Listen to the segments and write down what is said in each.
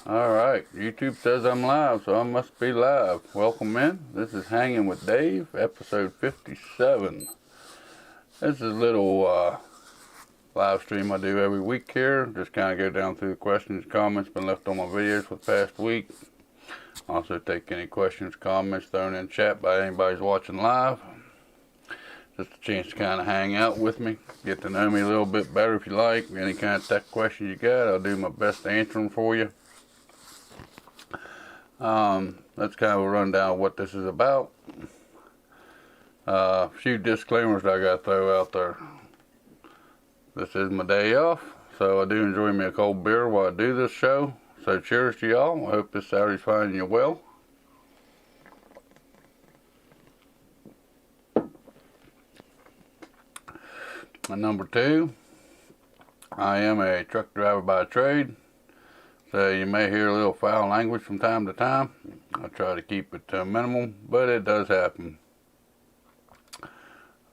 Alright, YouTube says I'm live, so I must be live. Welcome in. This is Hanging with Dave, episode 57. This is a little live stream I do every week here. Just kind of go down through the questions, comments been left on my videos for the past week. Also take any questions, comments thrown in chat by anybody who's watching live. Just a chance to kind of hang out with me, get to know me a little bit better if you like. Any kind of tech questions you got, I'll do my best to answer them for you. That's kind of a rundown of what this is about. A few disclaimers I got to throw out there. This is my day off, so I do enjoy me a cold beer while I do this show. So cheers to y'all. I hope this Saturday's finding you well. And number two, I am a truck driver by trade. So you may hear a little foul language from time to time. I try to keep it to a minimum, but it does happen.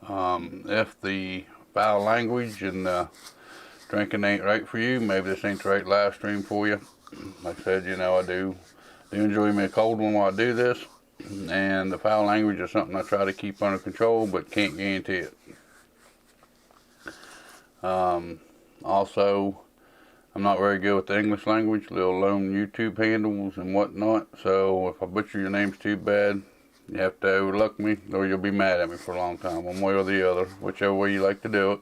If the foul language and drinking ain't right for you, maybe this ain't the right live stream for you. Like I said, you know, I do enjoy me a cold one while I do this. And the foul language is something I try to keep under control, but can't guarantee it. Also, I'm not very good with the English language, little lone YouTube handles and whatnot, so if I butcher your names too bad, you have to overlook me, or you'll be mad at me for a long time, one way or the other, whichever way you like to do it.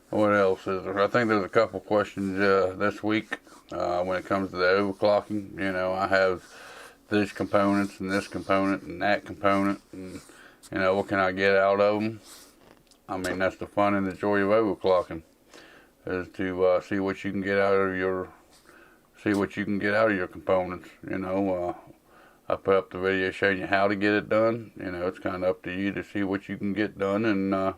What else is there? I think there's a couple questions this week when it comes to the overclocking. You know, I have these components and this component and that component, and you know, what can I get out of them? I mean, that's the fun and the joy of overclocking, is to see what you can get out of your components. You know, I put up the video showing you how to get it done. You know, it's kind of up to you to see what you can get done and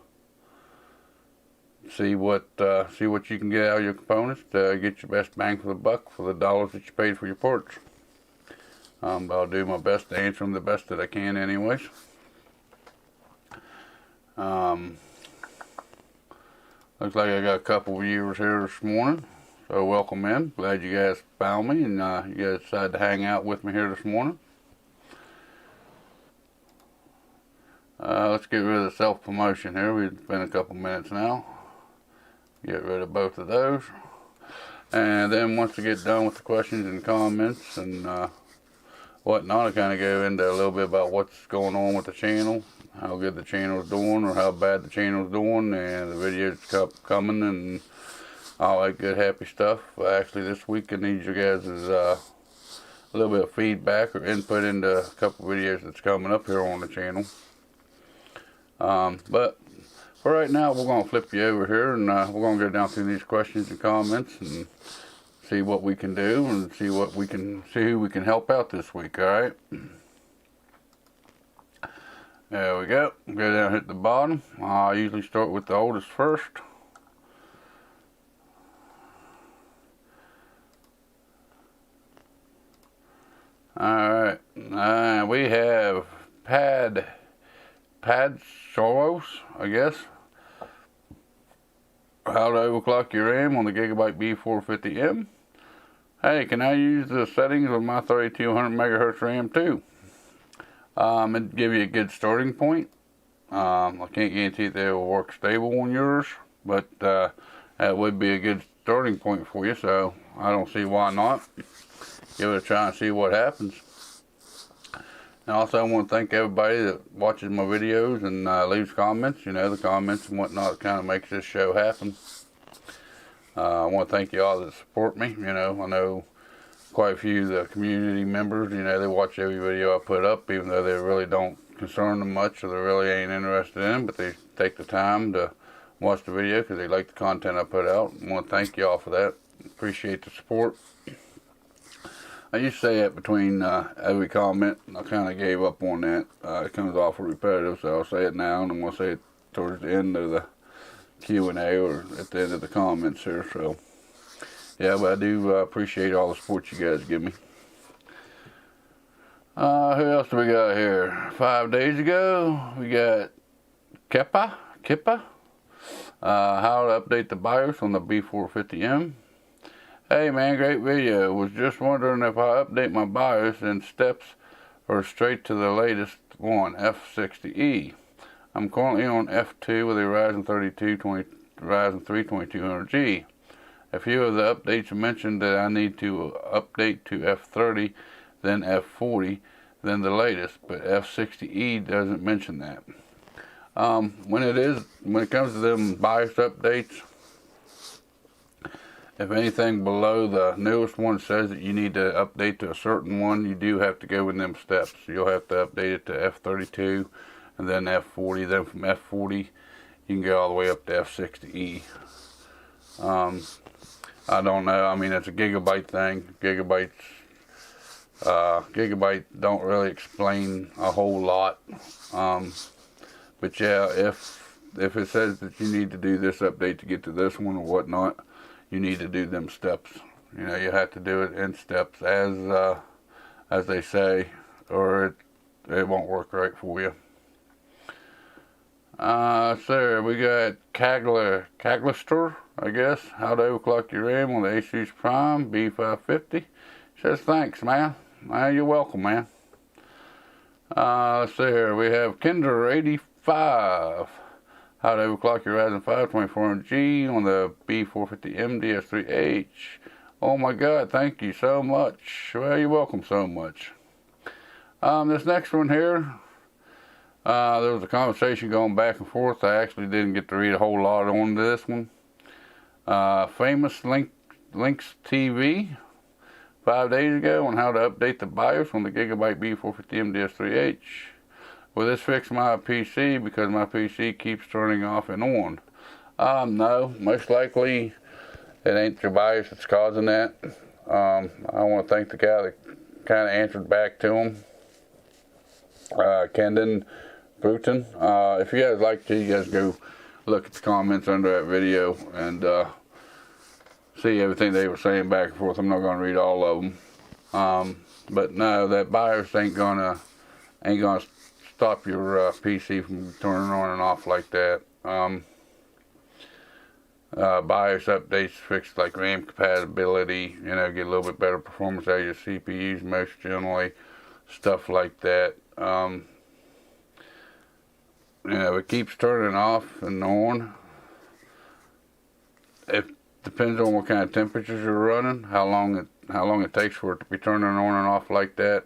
see what you can get out of your components to get your best bang for the buck for the dollars that you paid for your parts. But I'll do my best to answer them the best that I can, anyways. Looks like I got a couple viewers here this morning, so welcome in. Glad you guys found me and you guys decided to hang out with me here this morning. Let's get rid of the self-promotion here. We've been a couple minutes now. Get rid of both of those. And then once we get done with the questions and comments and whatnot, I kind of go into a little bit about what's going on with the channel, how good the channel's doing or how bad the channel's doing, and the videos kept coming and all that good happy stuff. Actually, this week I need you guys' a little bit of feedback or input into a couple videos that's coming up here on the channel. But for right now, we're going to flip you over here and we're going to go down through these questions and comments and see what we can do and see who we can help out this week. All right. There we go. Go down, hit the bottom. I usually start with the oldest first. Alright, we have Pad Soros, I guess. How to overclock your RAM on the Gigabyte B450M. Hey, can I use the settings of my 3200 megahertz RAM too? It'd give you a good starting point. I can't guarantee that it will work stable on yours, but that would be a good starting point for you, so I don't see why not. Give it a try and see what happens. And also I want to thank everybody that watches my videos and leaves comments. You know, the comments and whatnot kind of makes this show happen. I want to thank you all that support me. You know, I know quite a few of the community members, you know, they watch every video I put up, even though they really don't concern them much or they really ain't interested in, but they take the time to watch the video because they like the content I put out. I want to thank you all for that. Appreciate the support. I used to say that between every comment. I kind of gave up on that. It comes awful repetitive, so I'll say it now, and I'm going to say it towards the end of the Q&A or at the end of the comments here. So, yeah, but I do appreciate all the support you guys give me. Who else do we got here? 5 days ago, we got Kippa. How to update the BIOS on the B450M. Hey man, great video. Was just wondering if I update my BIOS in steps or straight to the latest one, F60E. I'm currently on F2 with a Ryzen 3 2200G. A few of the updates mentioned that I need to update to F30, then F40, then the latest, but F60E doesn't mention that. When it comes to them BIOS updates, if anything below the newest one says that you need to update to a certain one, you do have to go in them steps. You'll have to update it to F32 and then F40. Then from F40, you can go all the way up to F60E. I don't know. I mean, it's a gigabyte thing. Gigabyte don't really explain a whole lot. But yeah, if it says that you need to do this update to get to this one or whatnot, you need to do them steps. You know, you have to do it in steps as they say, or it won't work right for you. So we got Caglister, I guess. How to overclock your RAM on the Asus Prime B550. Says thanks, man. You're welcome, man. Let's see here. We have Kinder85. How to overclock your Ryzen 5 2400G on the B450M DS3H. Oh my God, thank you so much. Well, you're welcome so much. This next one here, there was a conversation going back and forth. I actually didn't get to read a whole lot on this one. Famous Links TV 5 days ago on how to update the BIOS on the Gigabyte B450M DS3H. Will this fix my PC because my PC keeps turning off and on? No, most likely it ain't your BIOS that's causing that. I want to thank the guy that kind of answered back to him, Kendon Bruton. If you guys like to, you guys go look at the comments under that video and see everything they were saying back and forth. I'm not going to read all of them. But no, that BIOS ain't gonna stop your PC from turning on and off like that. BIOS updates fix like RAM compatibility, you know, get a little bit better performance out of your CPUs most generally, stuff like that. You know, it keeps turning off and on. It depends on what kind of temperatures you're running, how long it takes for it to be turning on and off like that.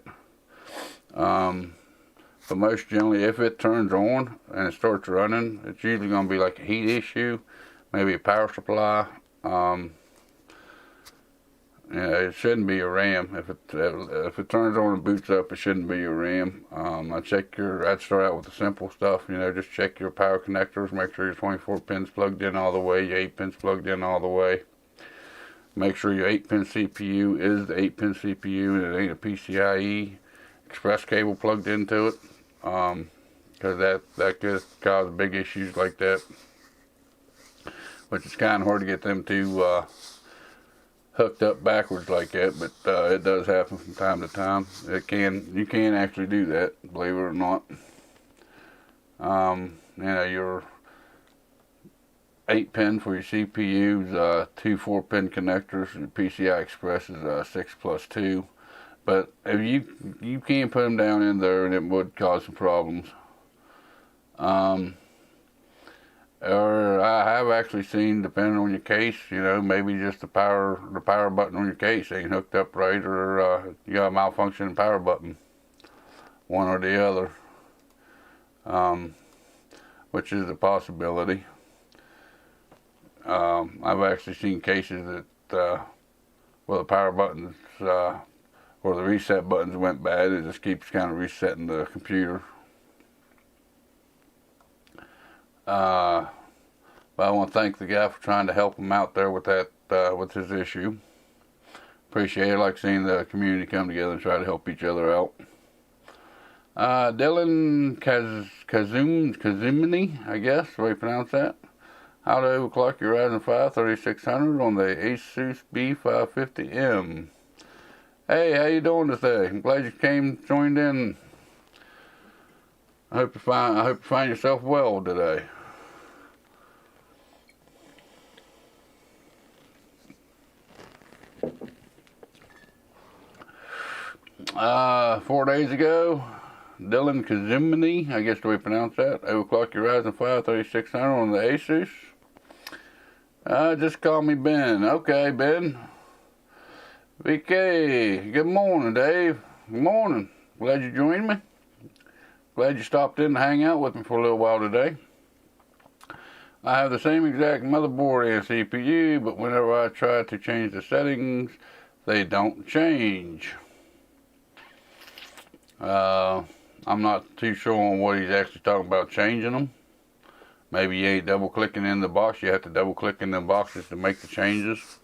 But most generally, if it turns on and it starts running, it's usually going to be like a heat issue, maybe a power supply. You know, it shouldn't be your RAM. If it turns on and boots up, it shouldn't be your RAM. I'd start out with the simple stuff. You know, just check your power connectors. Make sure your 24 pins plugged in all the way, your 8 pins plugged in all the way. Make sure your 8-pin CPU is the 8-pin CPU and it ain't a PCIe express cable plugged into it. Because that could cause big issues like that, which is kind of hard to get them to hooked up backwards like that, but it does happen from time to time. You can actually do that, believe it or not. You know, your 8-pin for your CPUs, 2 4-pin connectors, and PCI Express is 6+2. But if you can put them down in there, and it would cause some problems. Or I have actually seen, depending on your case, you know, maybe just the power button on your case ain't hooked up right, or you got a malfunctioning power button, one or the other, which is a possibility. I've actually seen cases that well, the power buttons or the reset buttons went bad. It just keeps kind of resetting the computer. But I want to thank the guy for trying to help him out there with that, with his issue. Appreciate it. I like seeing the community come together and try to help each other out. Dylan Kazumini, I guess, the way you pronounce that. How to overclock your Ryzen 5 3600 on the Asus B550M. Hey, how you doing today? I'm glad you joined in. I hope you find yourself well today. 4 days ago, Dylan Kazimini, I guess the way you pronounce that, overclock your Ryzen 5 3600 on the Asus. Just call me Ben. Okay, Ben. VK, good morning, Dave. Good morning. Glad you joined me. Glad you stopped in to hang out with me for a little while today. I have the same exact motherboard and CPU, but whenever I try to change the settings, they don't change. I'm not too sure on what he's actually talking about changing them. Maybe you ain't double clicking in the box. You have to double click in the boxes to make the changes.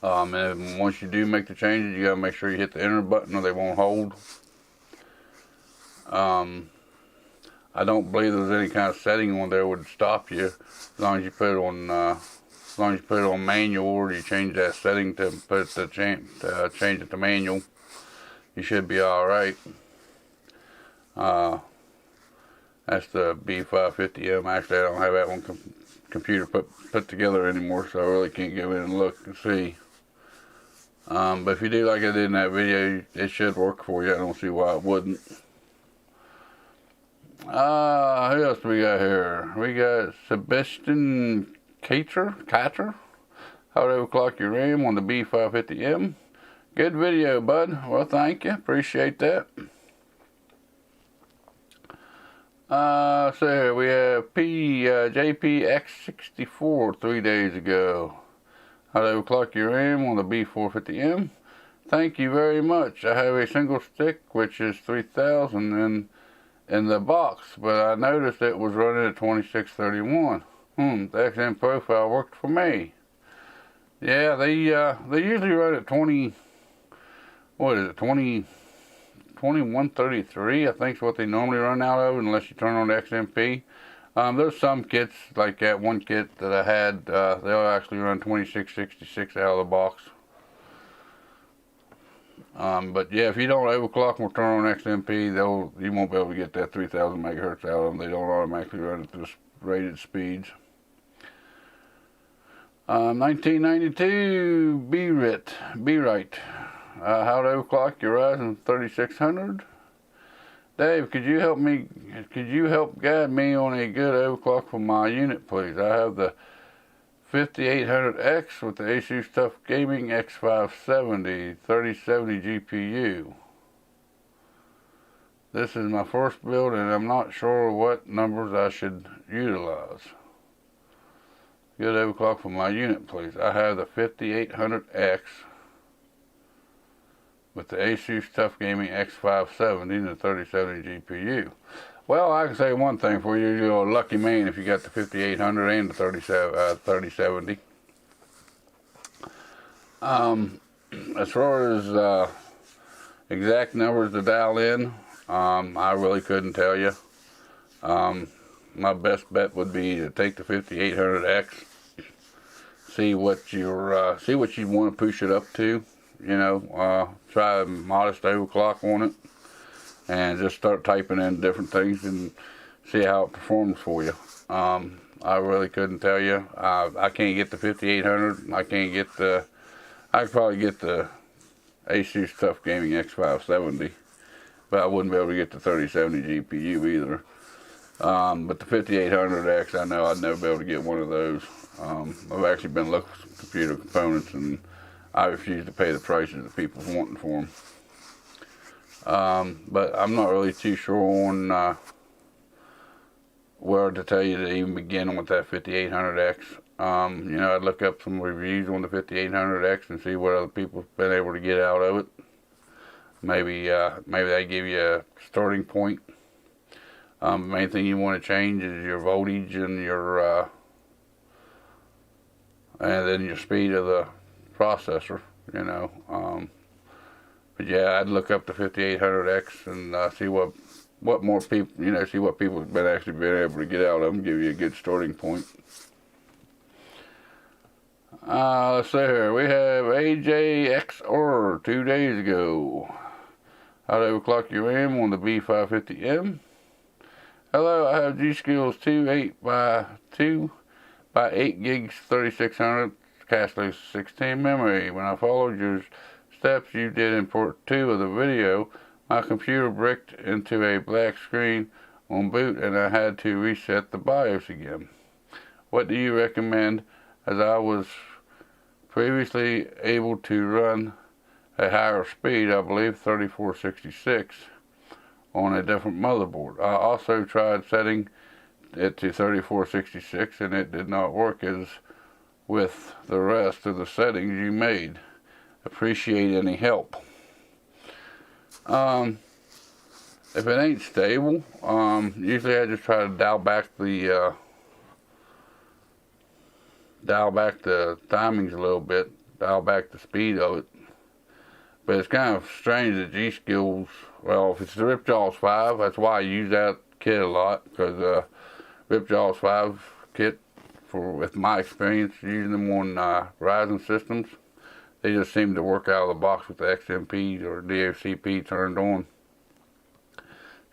And once you do make the changes, you gotta make sure you hit the enter button or they won't hold. I don't believe there's any kind of setting on there would stop you as long as you put it on manual, or you change that setting to change it to manual. You should be all right. That's the B550M. Actually, I don't have that one computer put together anymore, so I really can't go in and look and see. But if you do like I did in that video, it should work for you. I don't see why it wouldn't. Who else do we got here? We got Sebastian Kater. How to overclock your RAM on the B550M. Good video, bud. Well, thank you. Appreciate that. So here we have JPX64 3 days ago. How to overclock your RAM on the B450M. Thank you very much. I have a single stick, which is 3000 in the box, but I noticed it was running at 2631. The XM profile worked for me. Yeah, they usually run at 2133, I think is what they normally run out of, unless you turn on the XMP. There's some kits, like that one kit that I had, they'll actually run 2666 out of the box. But yeah, if you don't overclock them or turn on XMP, you won't be able to get that 3000 megahertz out of them. They don't automatically run at the rated speeds. 1992 B-Right. How to overclock your Ryzen 3600. Dave, could you help guide me on a good overclock for my unit, please? I have the 5800X with the Asus TUF Gaming X570 3070 GPU. This is my first build and I'm not sure what numbers I should utilize. Good overclock for my unit, please. I have the 5800X with the Asus TUF Gaming X570 and the 3070 GPU. Well, I can say one thing for you. You're a lucky man if you got the 5800 and the 3070. As far as exact numbers to dial in, I really couldn't tell you. My best bet would be to take the 5800X, see what you want to push it up to. You know, try a modest overclock on it, and just start typing in different things and see how it performs for you. I really couldn't tell you. I can't get the 5800. I could probably get the Asus TUF Gaming X570, but I wouldn't be able to get the 3070 GPU either. But the 5800X, I know I'd never be able to get one of those. I've actually been looking for some computer components, and I refuse to pay the prices that people's wanting for them. But I'm not really too sure on where to tell you to even begin with that 5800X. You know, I'd look up some reviews on the 5800X and see what other people have been able to get out of it. Maybe they give you a starting point. The main thing you want to change is your voltage and your and then your speed of the processor. You know, but yeah, I'd look up the 5800X and see what more people, you know, see what people have been actually able to get out of them. Give you a good starting point. Let's see here. We have AJXR 2 days ago. How to overclock your RAM on the B550M. Hello, I have G-Skills 2 8 gigs 3600 cache 16 memory. When I followed your steps you did in part 2 of the video, my computer bricked into a black screen on boot and I had to reset the BIOS again. What do you recommend, as I was previously able to run a higher speed, I believe 3466, on a different motherboard. I also tried setting it to 3466 and it did not work as with the rest of the settings you made. Appreciate any help. If it ain't stable, usually I just try to dial back the timings a little bit, dial back the speed of it. But it's kind of strange that G-Skills, well, if it's the Ripjaws 5, that's why I use that kit a lot, because Ripjaws 5 kit, with my experience using them on Ryzen systems, they just seem to work out of the box with the XMP or DOCP turned on.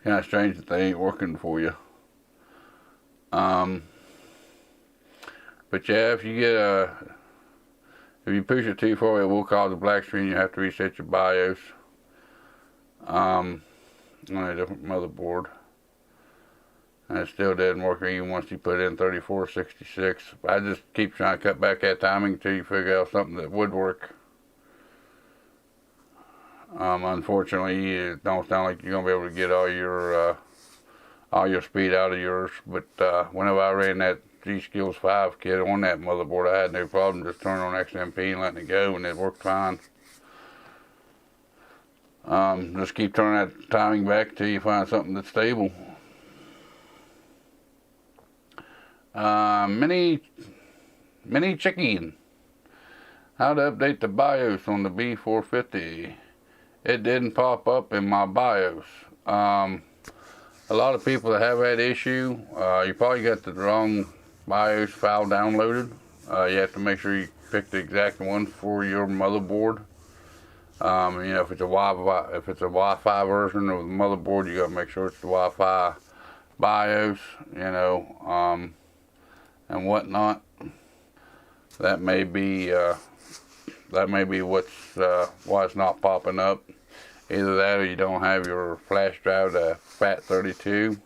Kind of strange that they ain't working for you. But yeah, if you push it too far, it will cause a black screen. You have to reset your BIOS on a different motherboard. And it still didn't work even once you put in 3466. I just keep trying to cut back that timing until you figure out something that would work. Unfortunately, it don't sound like you're gonna be able to get all your speed out of yours. But whenever I ran that G-Skills 5 kit on that motherboard, I had no problem just turning on XMP and letting it go, and it worked fine. Just keep turning that timing back until you find something that's stable. Mini chicken. How to update the BIOS on the B450. It didn't pop up in my BIOS. A lot of people that have that issue, you probably got the wrong BIOS file downloaded. You have to make sure you pick the exact one for your motherboard. You know, if it's a Wi-Fi version of the motherboard, you gotta make sure it's the Wi-Fi BIOS, you know, and whatnot. That may be why it's not popping up. Either that, or you don't have your flash drive to FAT32,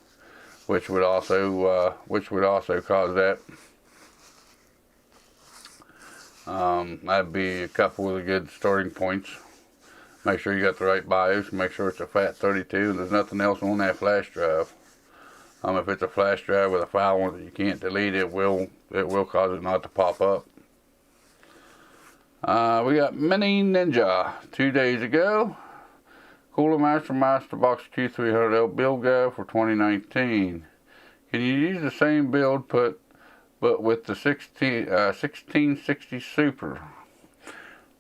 which would also cause that. That'd be a couple of the good starting points. Make sure you got the right BIOS. Make sure it's a FAT32 and there's nothing else on that flash drive. If it's a flash drive with a file on it that you can't delete, it will cause it not to pop up. We got Mini Ninja 2 days ago. Cooler Master Box Q300L build guide for 2019. Can you use the same build but with the 1660 Super?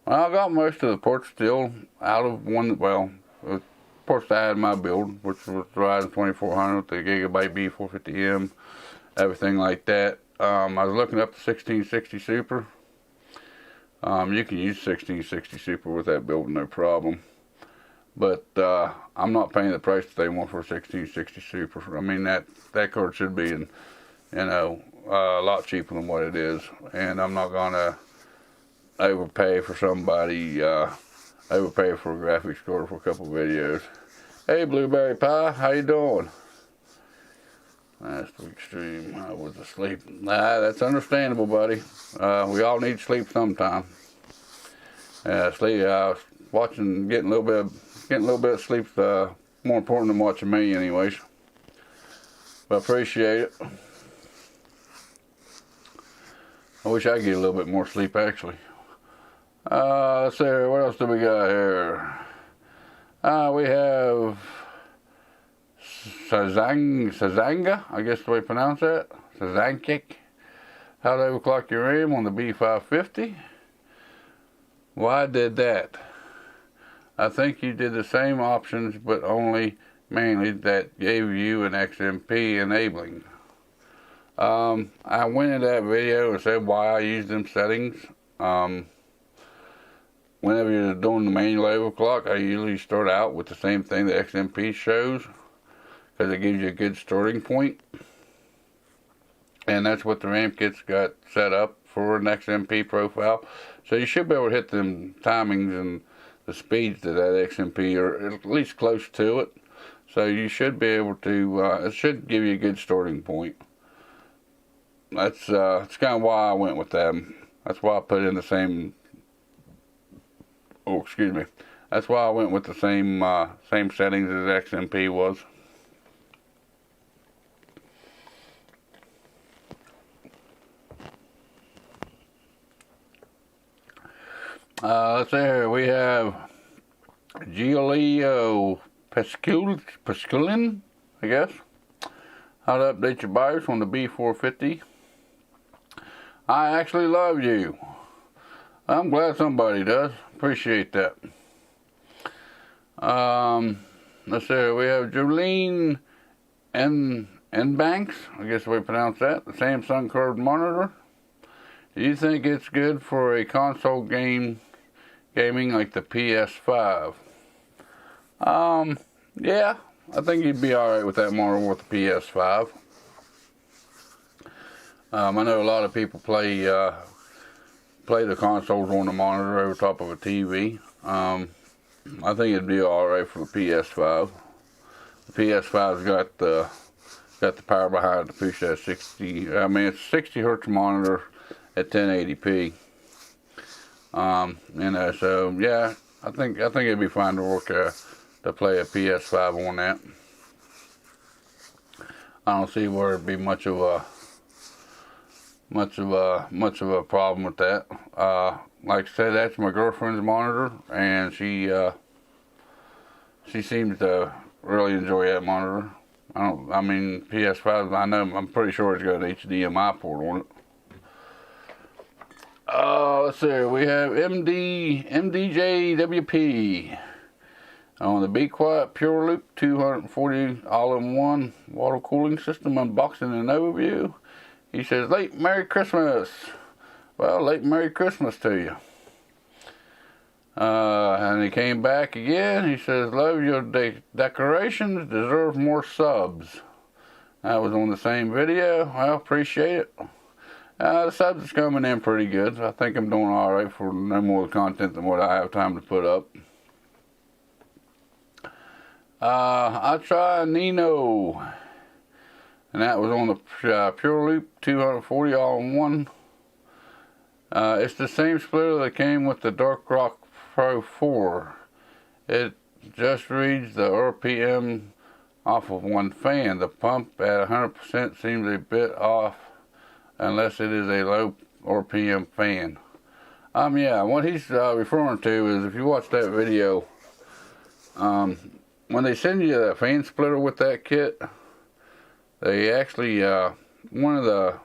Well, I got most of the ports still out of one. Well, the ports I had in my build, which was the Ryzen 2400 with the Gigabyte B450M, everything like that. I was looking up the 1660 Super. You can use 1660 Super with that build, no problem. But I'm not paying the price that they want for a 1660 Super. I mean, that card should be, a lot cheaper than what it is. And I'm not gonna overpay for somebody, overpay for a graphics card for a couple videos. Hey, Blueberry Pie, how you doing? Last week's stream, I was asleep. Nah, that's understandable, buddy. We all need sleep sometime. Sleep. Getting a little bit of sleep's more important than watching me, anyways. But I appreciate it. I wish I could get a little bit more sleep, actually. Let's see here. What else do we got here? We have Sazanga, I guess the way you pronounce that. Sazankic. How to overclock your RAM on the B550. Why did that? I think you did the same options, but only mainly that gave you an XMP enabling. I went in that video and said why I use them settings. Whenever you're doing the manual overclock, I usually start out with the same thing the XMP shows, because it gives you a good starting point. And that's what the RAM kit's got set up for an XMP profile. So you should be able to hit them timings and the speeds to that XMP, or at least close to it. So you should be able to, it should give you a good starting point. That's kind of why I went with them. That's why I put in the same, oh, excuse me. That's why I went with the same settings as XMP was. Let's see here. We have Giolio Pasculin, I guess. How to update your BIOS on the B450. I actually love you. I'm glad somebody does. Appreciate that. Let's see. We have Jolene N Banks. I guess we pronounce that. The Samsung curved monitor. Do you think it's good for a console gaming like the PS5? Yeah, I think you'd be alright with that monitor with the PS5. I know a lot of people play the consoles on the monitor over top of a TV. I think it'd be alright for the PS5. The PS5's got the power behind it to push that 60. I mean, it's 60 hertz monitor at 1080p. You know, so yeah, I think it'd be fine to work to play a PS5 on that. I don't see where it'd be much of a problem with that. Like I said, that's my girlfriend's monitor, and she seems to really enjoy that monitor. I mean, PS5. I'm pretty sure it's got an HDMI port on it. Let's see. We have MDJWP on the Be Quiet Pure Loop 240 all-in-one water cooling system unboxing and overview. He says, late Merry Christmas. Well, late Merry Christmas to you. And he came back again. He says, love your decorations, deserve more subs. That was on the same video. Well, appreciate it. The subs is coming in pretty good. So I think I'm doing alright for no more content than what I have time to put up. I tried Nino, and that was on the Pure Loop 240 all-in-one. It's the same splitter that came with the Dark Rock Pro 4. It just reads the RPM off of one fan. The pump at 100% seems a bit off unless it is a low RPM fan. Yeah, what he's referring to is, if you watch that video, when they send you that fan splitter with that kit, they actually one of the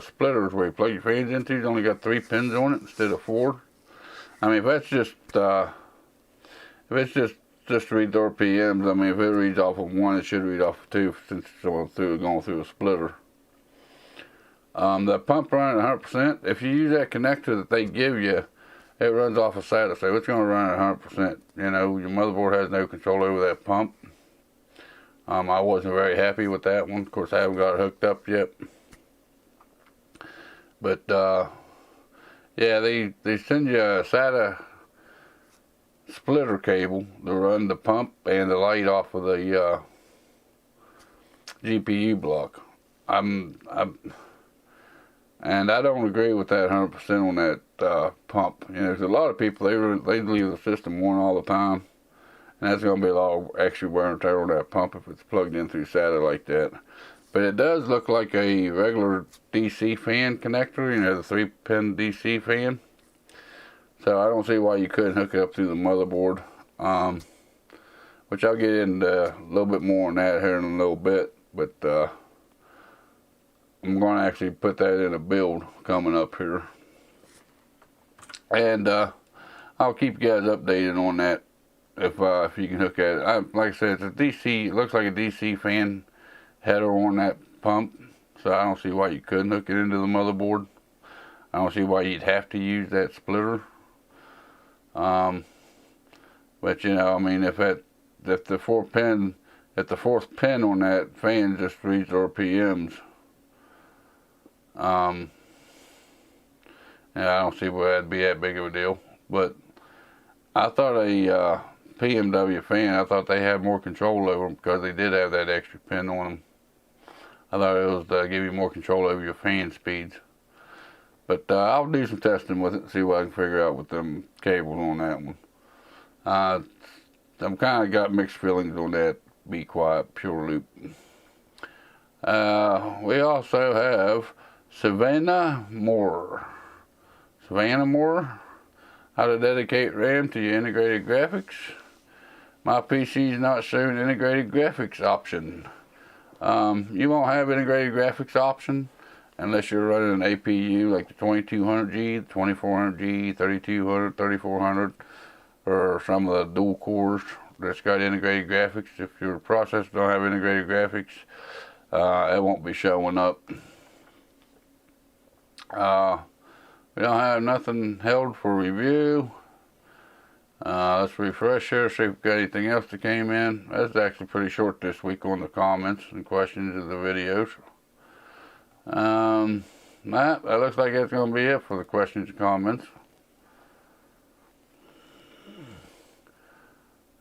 splitters where you plug your fans into has only got 3 pins on it instead of 4. I mean, if that's just to read the RPMs, I mean, if it reads off of 1, it should read off of 2 since it's going through a splitter. The pump running at 100%. If you use that connector that they give you, it runs off a SATA, so it's going to run at 100%. You know, your motherboard has no control over that pump. I wasn't very happy with that one. Of course, I haven't got it hooked up yet. But yeah, they send you a SATA splitter cable to run the pump and the light off of the GPU block. And I don't agree with that 100% on that pump. You know, there's a lot of people, they leave the system on all the time, and that's going to be a lot of extra wear and tear on that pump if it's plugged in through SATA like that. But it does look like a regular DC fan connector, you know, the 3-pin DC fan. So I don't see why you couldn't hook it up through the motherboard, which I'll get into a little bit more on that here in a little bit. But I'm going to actually put that in a build coming up here. And I'll keep you guys updated on that if you can hook at it. Like I said, it's a DC, it looks like a DC fan header on that pump. So I don't see why you couldn't hook it into the motherboard. I don't see why you'd have to use that splitter. But you know, I mean, if the fourth pin on that fan just reads RPMs, yeah, I don't see why that'd be that big of a deal. But I thought a PMW fan, I thought they had more control over them because they did have that extra pin on them. I thought it was to give you more control over your fan speeds. But I'll do some testing with it and see what I can figure out with them cables on that one. I'm kind of got mixed feelings on that Be Quiet Pure Loop. We also have Savannah Moore. How to dedicate RAM to your integrated graphics. My PC is not showing integrated graphics option. You won't have integrated graphics option unless you're running an APU like the 2200G, 2400G, 3200, 3400, or some of the dual cores that's got integrated graphics. If your processor don't have integrated graphics, it won't be showing up. We don't have nothing held for review. Let's refresh here, see if we've got anything else that came in. That's actually pretty short this week on the comments and questions of the videos. That looks like that's going to be it for the questions and comments.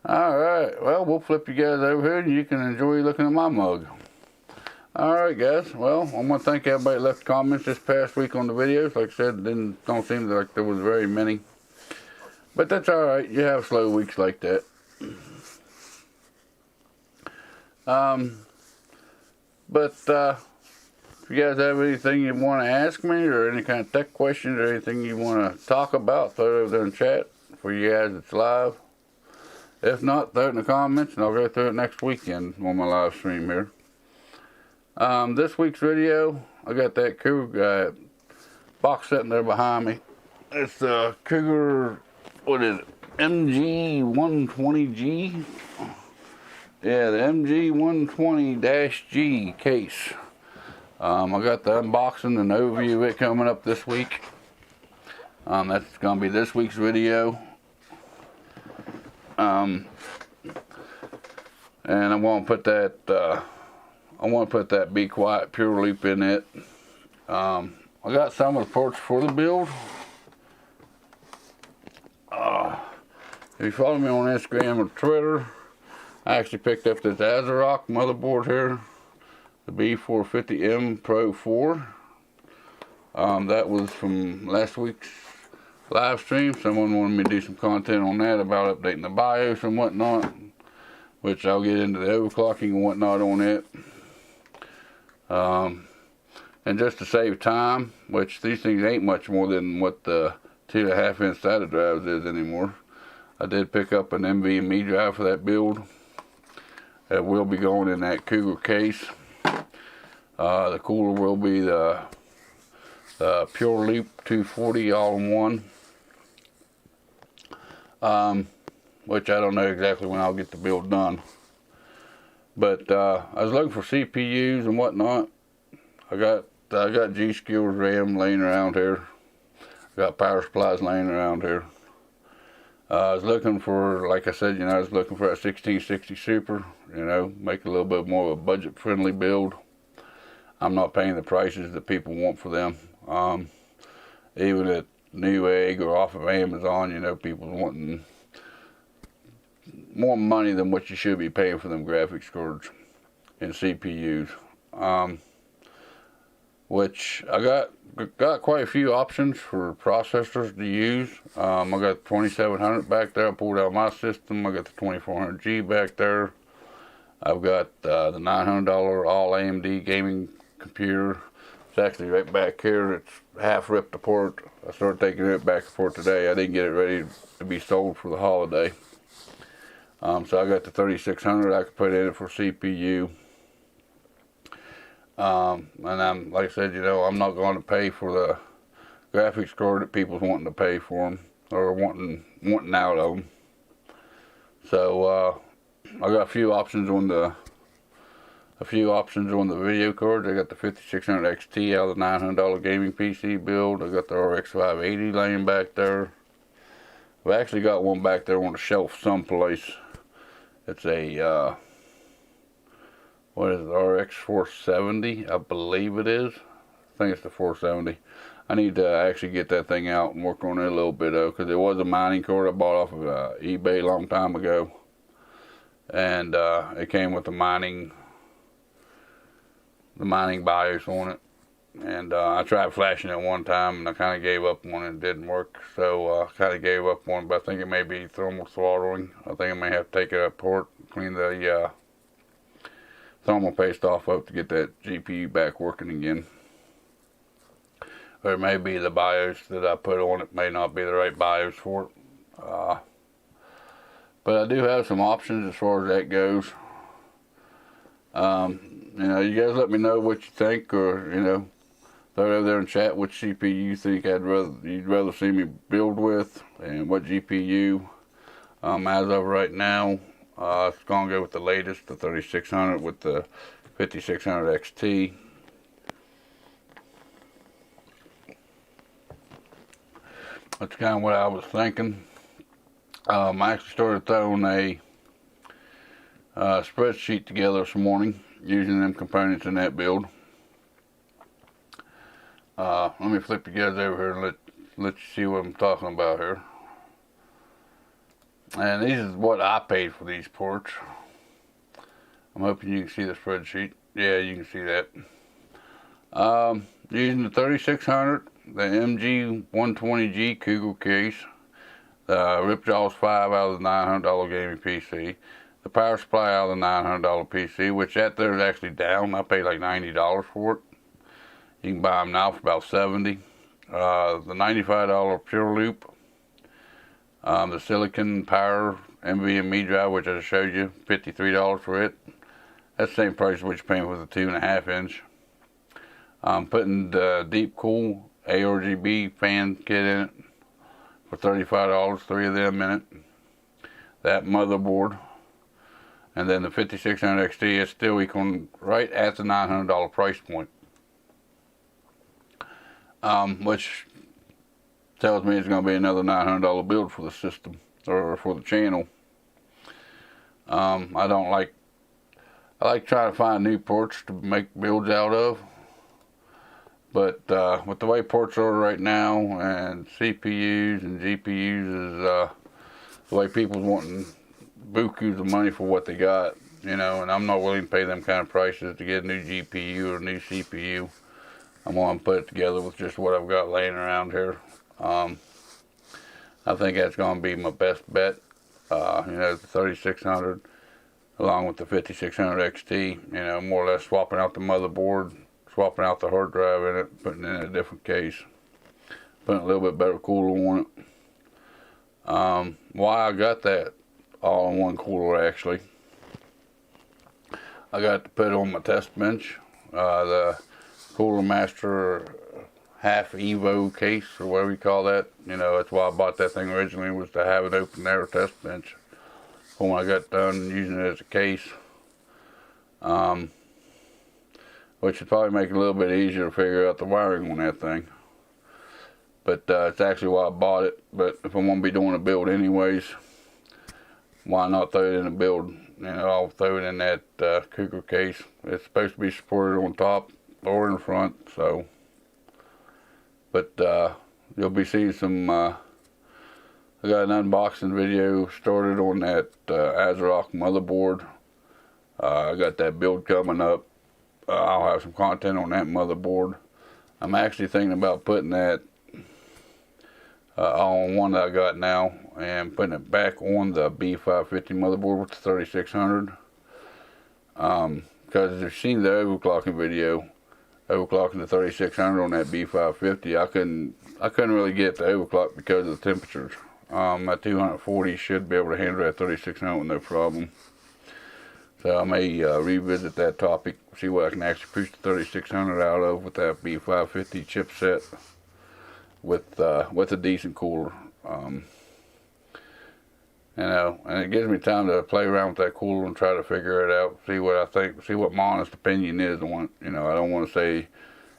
Alright, well, we'll flip you guys over here and you can enjoy looking at my mug. Alright guys, well, I want to thank everybody that left comments this past week on the videos. Like I said, don't seem like there was very many. But that's alright, you have slow weeks like that. If you guys have anything you want to ask me or any kind of tech questions or anything you want to talk about, throw it over there in chat for you guys that's live. If not, throw it in the comments and I'll go through it next weekend on my live stream here. This week's video, I got that Cougar box sitting there behind me. It's the Cougar, what is it, MG120G? Yeah, the MG120-G case. I got the unboxing and overview of it coming up this week. That's going to be this week's video. And I want to put that Be Quiet Pure Loop in it. I got some of the parts for the build. If you follow me on Instagram or Twitter, I actually picked up this Azerock motherboard here, the B450M Pro 4. That was from last week's live stream. Someone wanted me to do some content on that about updating the BIOS and whatnot, which I'll get into the overclocking and whatnot on it. And just to save time, which these things ain't much more than what the 2.5-inch SATA drives is anymore, I did pick up an NVMe drive for that build. It will be going in that Cougar case. The cooler will be the Pure Loop 240 all-in-one, which I don't know exactly when I'll get the build done. But I was looking for CPUs and whatnot. I got G-Skills RAM laying around here. I got power supplies laying around here. I was looking for, like I said, I was looking for a 1660 Super, make a little bit more of a budget-friendly build. I'm not paying the prices that people want for them. Even at Newegg or off of Amazon, people wanting more money than what you should be paying for them graphics cards and CPUs. Which I got quite a few options for processors to use. I got the 2700 back there. I pulled out my system. I got the 2400G back there. I've got the $900 all AMD gaming computer. It's actually right back here. It's half ripped apart. I started taking it back apart today. I didn't get it ready to be sold for the holiday. So I got the 3600 I could put in it for CPU. And I'm, like I said, I'm not going to pay for the graphics card that people's wanting to pay for them or wanting out of them. So I got a few options on the video cards. I got the 5600 XT out of the $900 gaming PC build. I got the RX 580 laying back there. I've actually got one back there on the shelf someplace. It's a what is it, RX 470, I believe it is. I think it's the 470. I need to actually get that thing out and work on it a little bit though, because it was a mining cord I bought off of eBay a long time ago, and it came with the mining BIOS on it. And I tried flashing it one time, and I kind of gave up on it. It didn't work, so I kind of gave up on it. But I think it may be thermal throttling. I think I may have to take it apart, clean the thermal paste off of it to get that GPU back working again. Or it may be the BIOS that I put on it may not be the right BIOS for it. But I do have some options as far as that goes. You know, you guys let me know what you think, or you know, throw it over there and chat which CPU you think you'd rather see me build with, and what GPU. As of right now, it's gonna go with the latest, the 3600 with the 5600 XT. That's kind of what I was thinking. I actually started throwing a spreadsheet together this morning using them components in that build. Let me flip you guys over here and let you see what I'm talking about here. And these is what I paid for these ports. I'm hoping you can see the spreadsheet. Yeah, you can see that. Using the 3600, the MG120G Cougar case, the Ripjaws 5 out of the $900 gaming PC, the power supply out of the $900 PC, which that there is actually down. I paid like $90 for it. You can buy them now for about $70. The $95 Pure Loop, the Silicon Power NVMe drive, which I just showed you, $53 for it. That's the same price which you're paying for the 2.5 inch. I'm putting the Deep Cool ARGB fan kit in it for $35, 3 of them in it. That motherboard. And then the 5600 XT is still equal right at the $900 price point. Which tells me it's going to be another $900 build for the system, or for the channel. I like trying to find new ports to make builds out of. But with the way ports are right now, and CPUs and GPUs is the way people's wanting bukus of money for what they got, you know, and I'm not willing to pay them kind of prices to get a new GPU or a new CPU. I'm going to put it together with just what I've got laying around here. I think that's going to be my best bet. You know, the 3600 along with the 5600 XT, you know, more or less swapping out the motherboard, swapping out the hard drive in it, putting it in a different case, putting a little bit better cooler on it. Why I got that all-in-one cooler, actually, I got to put on my test bench, the Cooler Master half Evo case, or whatever you call that. You know, that's why I bought that thing originally, was to have an open air test bench when I got done using it as a case. Which would probably make it a little bit easier to figure out the wiring on that thing. But it's actually why I bought it. But if I'm going to be doing a build anyways, why not throw it in a build? You know, I'll throw it in that Cougar case. It's supposed to be supported on top or in the front, so. But you'll be seeing some, I got an unboxing video started on that ASRock motherboard. I got that build coming up. I'll have some content on that motherboard. I'm actually thinking about putting that on one that I got now and putting it back on the B550 motherboard with the 3600. Because if you've seen the overclocking video, overclocking the 3600 on that B550, I couldn't really get the overclock because of the temperatures. My 240 should be able to handle that 3600 with no problem. So I may revisit that topic, see what I can actually push the 3600 out of with that B550 chipset with a decent cooler. You know, and it gives me time to play around with that cooler and try to figure it out, see what I think, see what my honest opinion is on it. You know, I don't want to say,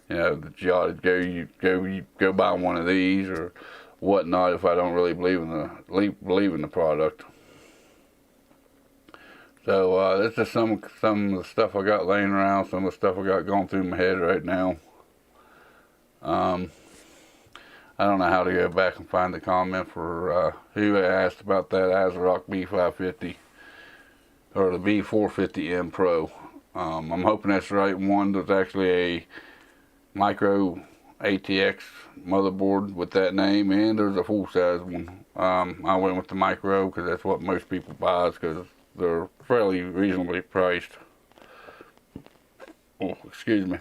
you know, that you ought to go buy one of these or whatnot if I don't really believe in the product. So this is some of the stuff I got laying around, some of the stuff I got going through my head right now. I don't know how to go back and find the comment for who asked about that Azerock B550 or the B450M Pro. I'm hoping that's the right one. There's actually a micro ATX motherboard with that name, and there's a full-size one. I went with the micro because that's what most people buy, because they're fairly reasonably priced. Oh, excuse me.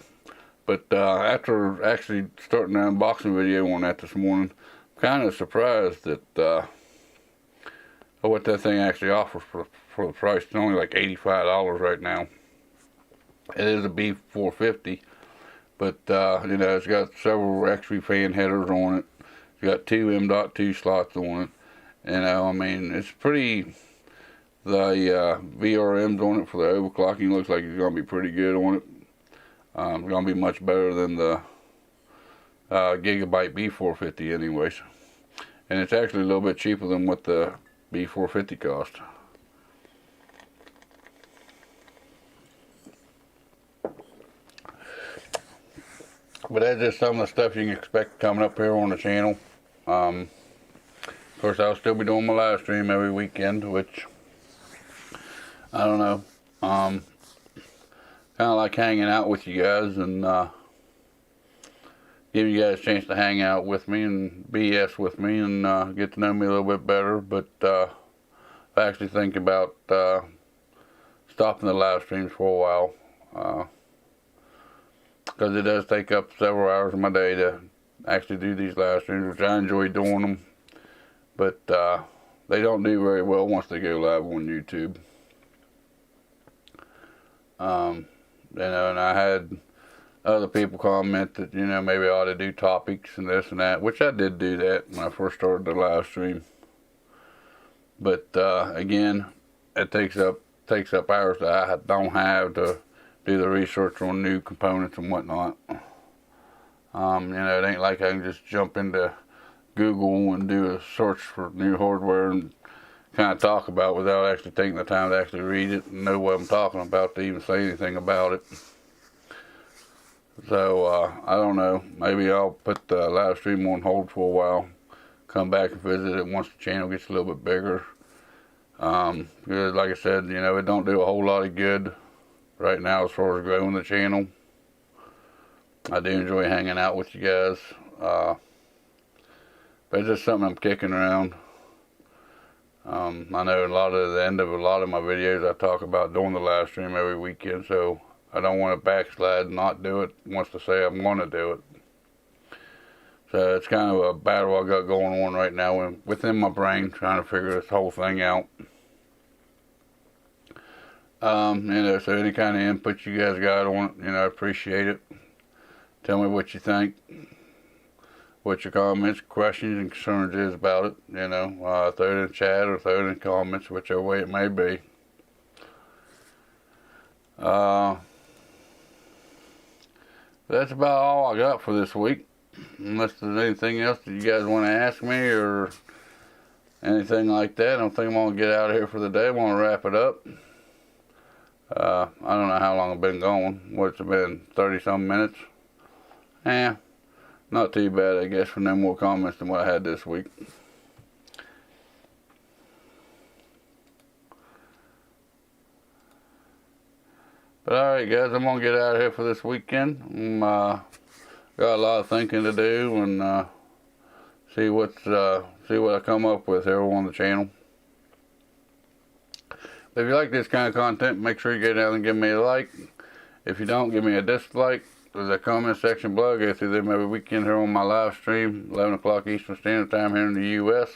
But after actually starting the unboxing video on that this morning, I'm kind of surprised at what that thing actually offers for the price. It's only like $85 right now. It is a B450, but you know, it's got several X3 fan headers on it. It's got two M.2 slots on it. You know, I mean, it's pretty. The VRMs on it for the overclocking looks like it's going to be pretty good on it. It's going to be much better than the Gigabyte B450 anyways. And it's actually a little bit cheaper than what the B450 cost. But that's just some of the stuff you can expect coming up here on the channel. Of course, I'll still be doing my live stream every weekend, which, I don't know, kind of like hanging out with you guys and giving you guys a chance to hang out with me and BS with me and get to know me a little bit better. But I actually think about stopping the live streams for a while, because it does take up several hours of my day to actually do these live streams, which I enjoy doing them. But they don't do very well once they go live on YouTube. You know, and I had other people comment that, you know, maybe I ought to do topics and this and that, which I did do that when I first started the live stream. But again, it takes up hours that I don't have to do the research on new components and whatnot. You know, it ain't like I can just jump into Google and do a search for new hardware and kind of talk about it without actually taking the time to actually read it and know what I'm talking about to even say anything about it. So I don't know, maybe I'll put the live stream on hold for a while, come back and visit it once the channel gets a little bit bigger. Because like I said, you know, it don't do a whole lot of good right now as far as growing the channel. I do enjoy hanging out with you guys, but it's just something I'm kicking around. I know at the end of a lot of my videos I talk about doing the live stream every weekend, so I don't want to backslide and not do it once I say I'm going to do it. So it's kind of a battle I got going on right now within my brain, trying to figure this whole thing out. You know, so any kind of input you guys got on it, you know, I appreciate it. Tell me what you think, what your comments, questions, and concerns is about it. You know, throw it in the chat or throw it in the comments, whichever way it may be. That's about all I got for this week. Unless there's anything else that you guys want to ask me or anything like that, I don't think I'm going to get out of here for the day. I want to wrap it up. I don't know how long I've been going. What's it been, 30-some minutes? Not too bad, I guess, for no more comments than what I had this week. But alright guys, I'm going to get out of here for this weekend. Got a lot of thinking to do and see what I come up with here on the channel. If you like this kind of content, make sure you go down and give me a like. If you don't, give me a dislike. There's a comment section below. I go through them every weekend here on my live stream, 11 o'clock Eastern Standard Time here in the U.S.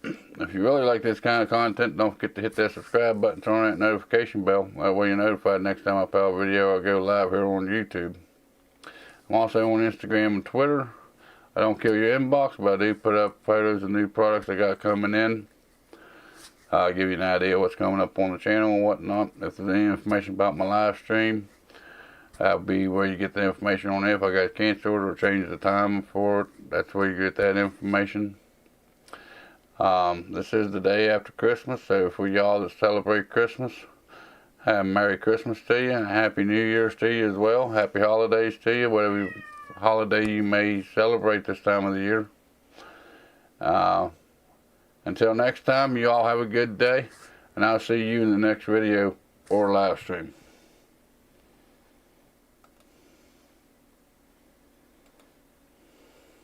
If you really like this kind of content, don't forget to hit that subscribe button, turn on that notification bell. That way you're notified next time I put a video or go live here on YouTube. I'm also on Instagram and Twitter. I don't kill your inbox, but I do put up photos of new products I got coming in. I'll give you an idea what's coming up on the channel and whatnot. If there's any information about my live stream, that'll be where you get the information on it. If I got canceled or change the time for it, that's where you get that information. This is the day after Christmas, so for y'all that celebrate Christmas, have a Merry Christmas to you and Happy New Year's to you as well. Happy holidays to you, whatever holiday you may celebrate this time of the year. Until next time, you all have a good day, and I'll see you in the next video or live stream.